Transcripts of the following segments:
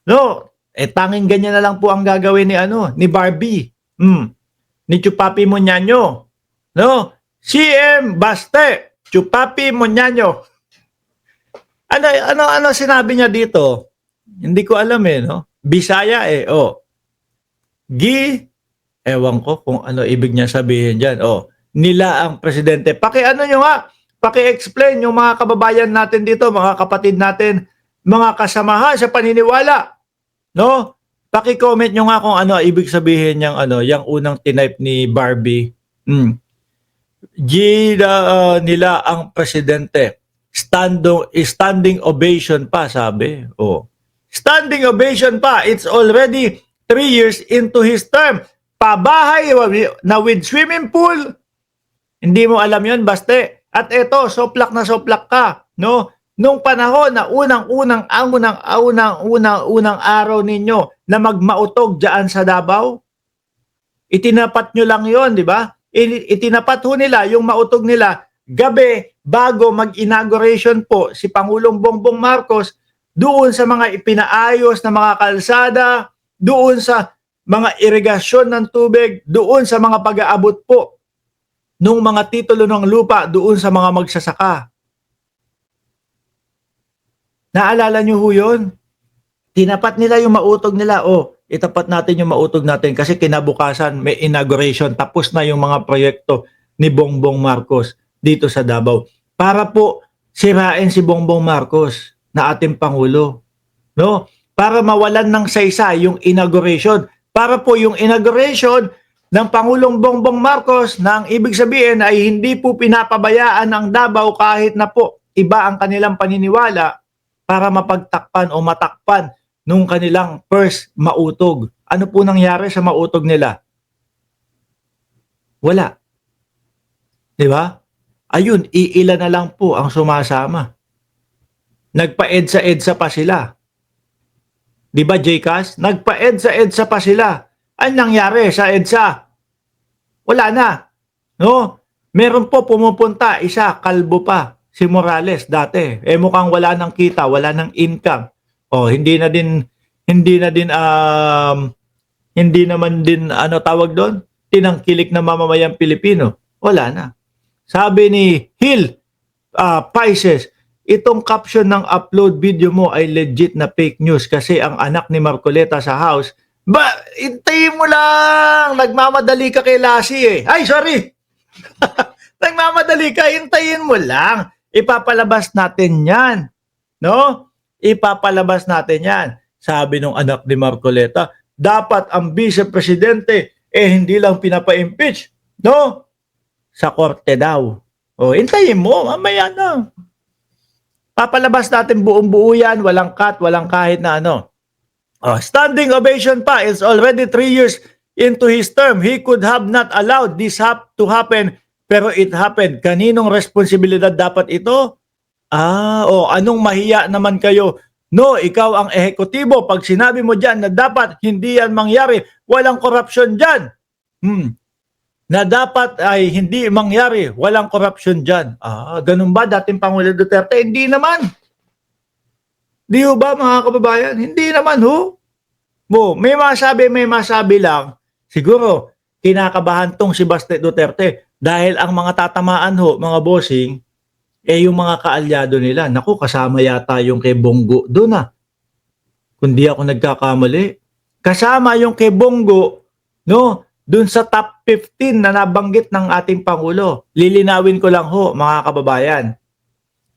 No, tanging ganyan na lang po ang gagawin ni ni Barbie. Ni Chupapi Moñaño. No, CM Baste, Chupapi Moñaño. Ano sinabi niya dito? Hindi ko alam no. Bisaya ewan ko kung ano ibig niya sabihin diyan. Nila ang presidente. Paki-ano nyo nga, paki-explain yung mga kababayan natin dito, mga kapatid natin, mga kasamahan sa paniniwala. No? Paki-comment nyo nga kung ano ibig sabihin niyang yung unang tinype ni Barbie. Nila ang presidente. Standing ovation pa, sabi. Standing ovation pa. It's already 3 years into his term. Pabahay na with swimming pool. Hindi mo alam yun, Baste. At eto, soplak na soplak ka. No? Nung panahon na unang araw ninyo na magmautog dyan sa Davao, itinapat nyo lang yon, di ba? Itinapat ho nila yung mautog nila gabi bago mag-inauguration po si Pangulong Bongbong Marcos doon sa mga ipinaayos na mga kalsada, doon sa mga irigasyon ng tubig, doon sa mga pag-aabot po nung mga titulo ng lupa doon sa mga magsasaka. Naalala nyo ho yun? Tinapat nila yung mautog nila. Itapat natin yung mautog natin kasi kinabukasan may inauguration. Tapos na yung mga proyekto ni Bongbong Marcos dito sa Davao. Para po sirain si Bongbong Marcos na ating Pangulo. No? Para mawalan ng saysay yung inauguration. Para po yung inauguration ng Pangulong Bongbong Marcos na ang ibig sabihin ay hindi po pinapabayaan ang Davao kahit na po iba ang kanilang paniniwala para mapagtakpan o matakpan nung kanilang first mautog. Ano po nangyari sa mautog nila? Wala. Di ba? Ayun, iilan na lang po ang sumasama. Nagpa-EDSA pa sila. Di ba, JCAS? Nagpa-EDSA pa sila. Ano nangyari sa EDSA? Wala na. No? Meron po pumupunta, isa, kalbo pa, si Morales dati. Mukhang wala nang kita, wala nang income. Hindi naman din tawag doon, tinangkilik na mamamayang Pilipino. Wala na. Sabi ni Hill Paises, itong caption ng upload video mo ay legit na fake news kasi ang anak ni Marcoleta sa house. Hintayin mo lang. Nagmamadali ka kay Lassie Ay, sorry. Nagmamadali ka, hintayin mo lang. Ipapalabas natin yan. No? Ipapalabas natin yan. Sabi nung anak ni Marcoleta, dapat ang vice-presidente hindi lang pinapa-impeach. No? Sa korte daw. Hintayin mo. Mamaya na. Papalabas natin buong-buo yan. Walang cut, walang kahit na standing ovation pa. It's already 3 years into his term. He could have not allowed this to happen, pero it happened. Kaninong responsibilidad dapat ito? Anong mahiya naman kayo? No, ikaw ang ehekutibo. Pag sinabi mo dyan na dapat hindi yan mangyari, walang korupsyon dyan. Na dapat ay hindi mangyari, walang korupsyon dyan. Ganun ba dating Pangulo Duterte? Hindi naman. Di ho ba mga kababayan? Hindi naman ho. May masabi lang. Siguro, kinakabahan tong si Baste Duterte dahil ang mga tatamaan ho, mga bossing, yung mga kaalyado nila. Naku, kasama yata yung kay Bongo doon Kung di ako nagkakamali. Kasama yung kay Bongo, no? Doon sa top 15 na nabanggit ng ating Pangulo. Lilinawin ko lang ho, mga kababayan.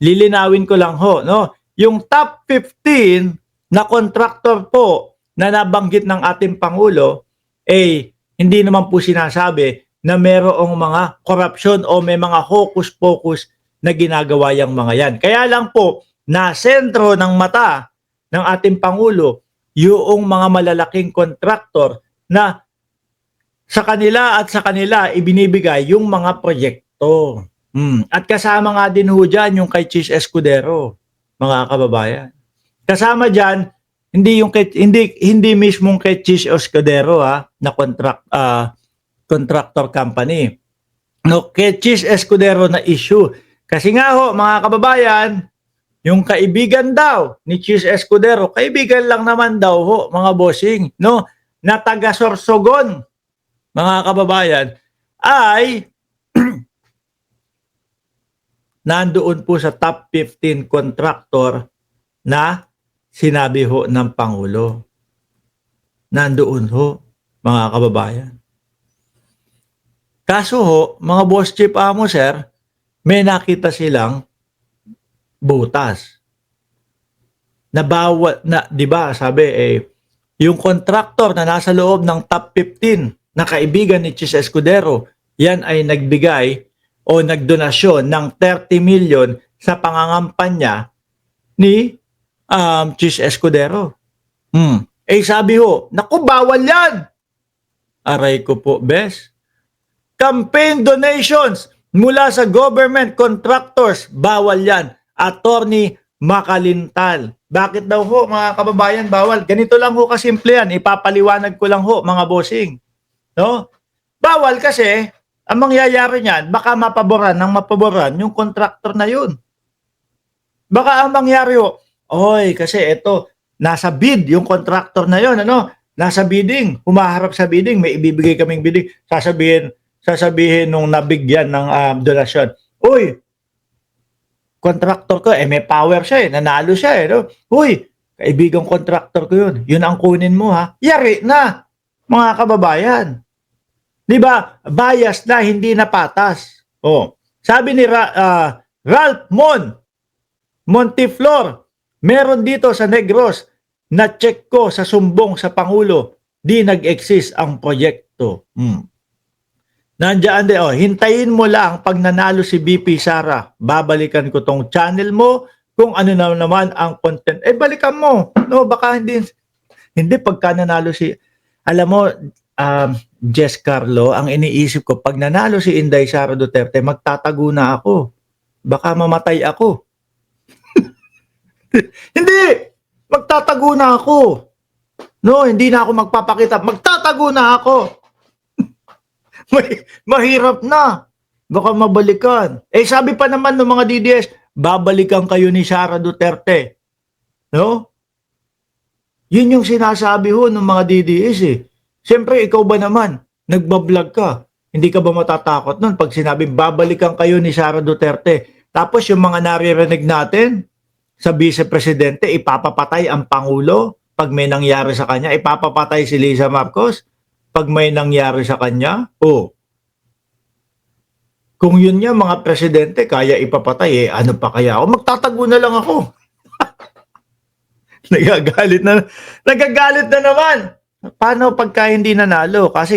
Lilinawin ko lang ho, no? Yung top 15 na contractor po na nabanggit ng ating Pangulo, hindi naman po sinasabi na merong mga korupsyon o may mga hocus-pocus na ginagawa yung mga yan. Kaya lang po, na sentro ng mata ng ating Pangulo, yung mga malalaking contractor na sa kanila ibinibigay yung mga proyekto. At kasama nga din ho dyan yung kay Chis Escudero, mga kababayan. Kasama dyan, hindi mismong kay Chis Escudero na contractor company. No, kay Chis Escudero na issue. Kasi nga ho, mga kababayan, Yung kaibigan daw ni Chis Escudero, kaibigan lang naman daw ho, mga bossing, no? Na taga Sorsogon, mga kababayan, ay nandoon po sa top 15 contractor na sinabi ho ng Pangulo. Nandoon ho, mga kababayan. Kaso ho, mga boss chief amo sir, may nakita silang butas. Na bawat na, 'di ba, sabi yung contractor na nasa loob ng top 15 na kaibigan ni Chis Escudero, yan ay nagbigay o nagdonasyon ng 30 million sa pangangampanya ni Chis Escudero. Sabi ho, naku, bawal yan. Aray ko po, bes. Campaign donations mula sa government contractors, bawal yan. Attorney Makalintal. Bakit daw ho, mga kababayan, bawal? Ganito lang ho kasimple yan. Ipapaliwanag ko lang ho, mga bossing. No? Bawal kasi, ang mangyayari niyan, baka mapaboran yung contractor na yun. Baka ang mangyari ho, oy, kasi ito, nasa bid yung contractor na yun, ano? Nasa bidding, humaharap sa bidding, may ibibigay kaming bidding, sasabihin nung nabigyan ng donasyon, uy, contractor ko, may power siya nanalo siya no? Uy, kaibigang contractor ko yun ang kunin mo ha, yari na, mga kababayan. Di ba? Bias na, hindi na patas. Sabi ni Ralph Montiflor, meron dito sa Negros, na check ko sa sumbong sa Pangulo, di nag-exist ang proyekto. Nandiyan din, hintayin mo lang pag nanalo si BP Sara. Babalikan ko tong channel mo kung ano na naman ang content. Balikan mo. No, baka hindi pagka nanalo si, alam mo, Jess Carlo, ang iniisip ko, pag nanalo si Inday Sara Duterte, magtatago na ako. Baka mamatay ako. Hindi! Magtatago na ako. No, hindi na ako magpapakita. Magtatago na ako. Mahirap na. Baka mabalikan. Sabi pa naman ng mga DDS, babalikan kayo ni Sara Duterte. No? Yun yung sinasabi ho ng mga DDS Siyempre, ikaw ba naman, nagbablog ka. Hindi ka ba matatakot nun pag sinabing babalikan kayo ni Sara Duterte? Tapos yung mga naririnig natin sa Vice Presidente, ipapapatay ang Pangulo pag may nangyari sa kanya. Ipapapatay si Lisa Marcos pag may nangyari sa kanya. Kung yun nga mga presidente, kaya ipapatay, ano pa kaya ako? Magtatago na lang ako. Nagagalit na naman. Paano pagka hindi nanalo? Kasi